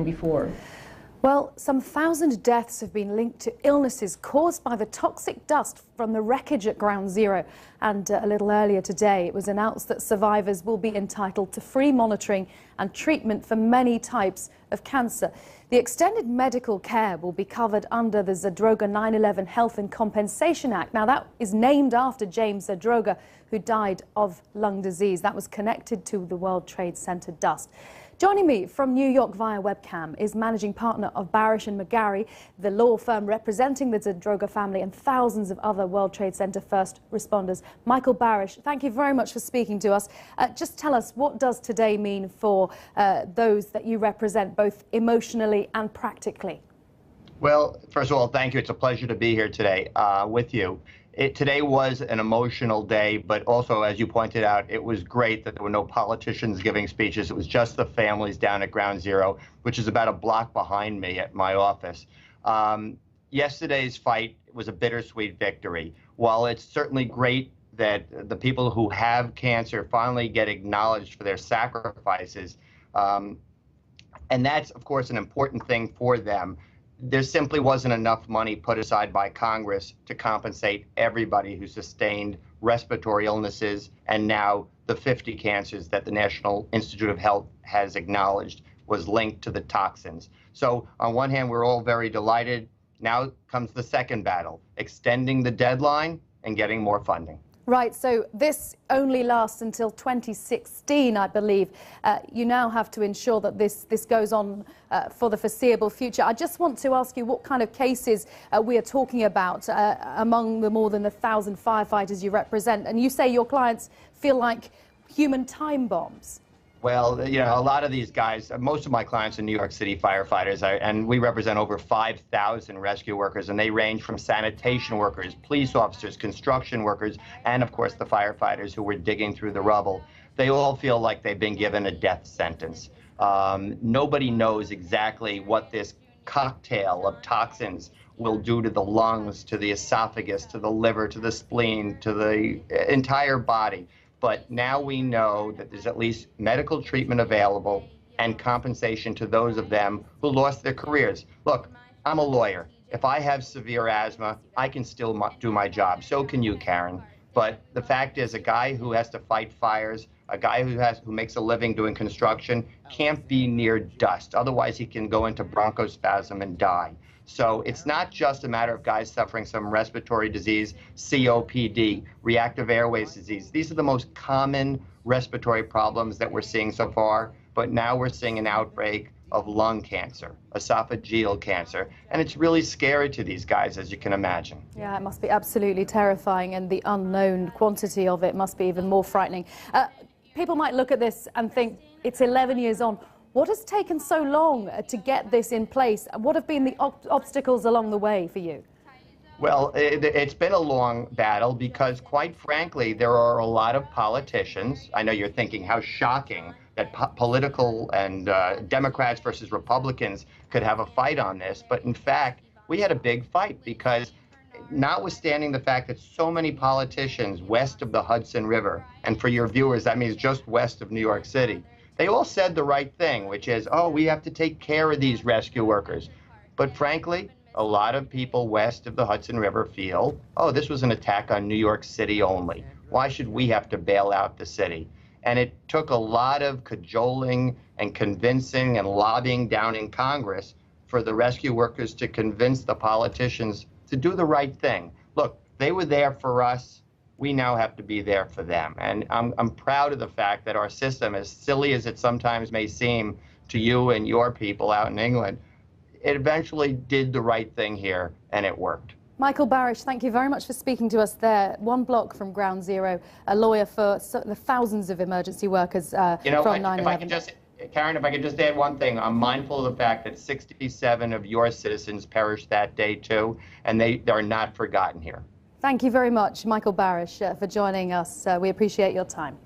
before? Well, some 1,000 deaths have been linked to illnesses caused by the toxic dust from the wreckage at Ground Zero. And a little earlier today, it was announced that survivors will be entitled to free monitoring and treatment for many types of cancer. The extended medical care will be covered under the Zadroga 9/11 Health and Compensation Act. Now, that is named after James Zadroga, who died of lung disease. That was connected to the World Trade Center dust. Joining me from New York via webcam is managing partner of Barasch and McGarry, the law firm representing the Zadroga family and thousands of other World Trade Center first responders. Michael Barasch, thank you very much for speaking to us. Just tell us, what does today mean for those that you represent, both emotionally and practically? Well, first of all, thank you. It's a pleasure to be here today with you. Today was an emotional day, but also, as you pointed out, it was great that there were no politicians giving speeches. It was just the families down at Ground Zero, which is about a block behind me at my office. Yesterday's fight was a bittersweet victory. While it's certainly great that the people who have cancer finally get acknowledged for their sacrifices, and that's, of course, an important thing for them, there simply wasn't enough money put aside by Congress to compensate everybody who sustained respiratory illnesses and now the 50 cancers that the National Institute of Health has acknowledged was linked to the toxins. So on one hand, we're all very delighted. Now comes the second battle, extending the deadline and getting more funding. Right, so this only lasts until 2016, I believe. You now have to ensure that this goes on for the foreseeable future. I just want to ask you what kind of cases we are talking about among the more than 1,000 firefighters you represent. And you say your clients feel like human time bombs. Well, you know, a lot of these guys, most of my clients are New York City firefighters, and we represent over 5,000 rescue workers, and they range from sanitation workers, police officers, construction workers, and of course the firefighters who were digging through the rubble. They all feel like they've been given a death sentence. Nobody knows exactly what this cocktail of toxins will do to the lungs, to the esophagus, to the liver, to the spleen, to the entire body. But now we know that there's at least medical treatment available and compensation to those of them who lost their careers. Look, I'm a lawyer. If I have severe asthma, I can still do my job. So can you, Karen. But the fact is, a guy who has to fight fires, a guy who makes a living doing construction, can't be near dust. Otherwise, he can go into bronchospasm and die. So it's not just a matter of guys suffering some respiratory disease, COPD, reactive airways disease. These are the most common respiratory problems that we're seeing so far, but now we're seeing an outbreak of lung cancer, esophageal cancer, and it's really scary to these guys, as you can imagine. Yeah, it must be absolutely terrifying, and the unknown quantity of it must be even more frightening. People might look at this and think it's 11 years on. What has taken so long to get this in place? What have been the obstacles along the way for you? Well, it's been a long battle because, quite frankly, there are a lot of politicians. I know you're thinking how shocking that political and Democrats versus Republicans could have a fight on this. But in fact, we had a big fight because, notwithstanding the fact that so many politicians west of the Hudson River, and for your viewers, that means just west of New York City, they all said the right thing, which is, oh, we have to take care of these rescue workers. But frankly, a lot of people west of the Hudson River feel, oh, this was an attack on New York City only. Why should we have to bail out the city? And it took a lot of cajoling and convincing and lobbying down in Congress for the rescue workers to convince the politicians to do the right thing. Look, they were there for us. We now have to be there for them. And I'm proud of the fact that our system, as silly as it sometimes may seem to you and your people out in England, it eventually did the right thing here, and it worked. Michael Barasch, thank you very much for speaking to us there. One block from Ground Zero, a lawyer for the thousands of emergency workers from 9/11. Karen, if I could just add one thing, I'm mindful of the fact that 67 of your citizens perished that day too, and they are not forgotten here. Thank you very much, Michael Barasch, for joining us. We appreciate your time.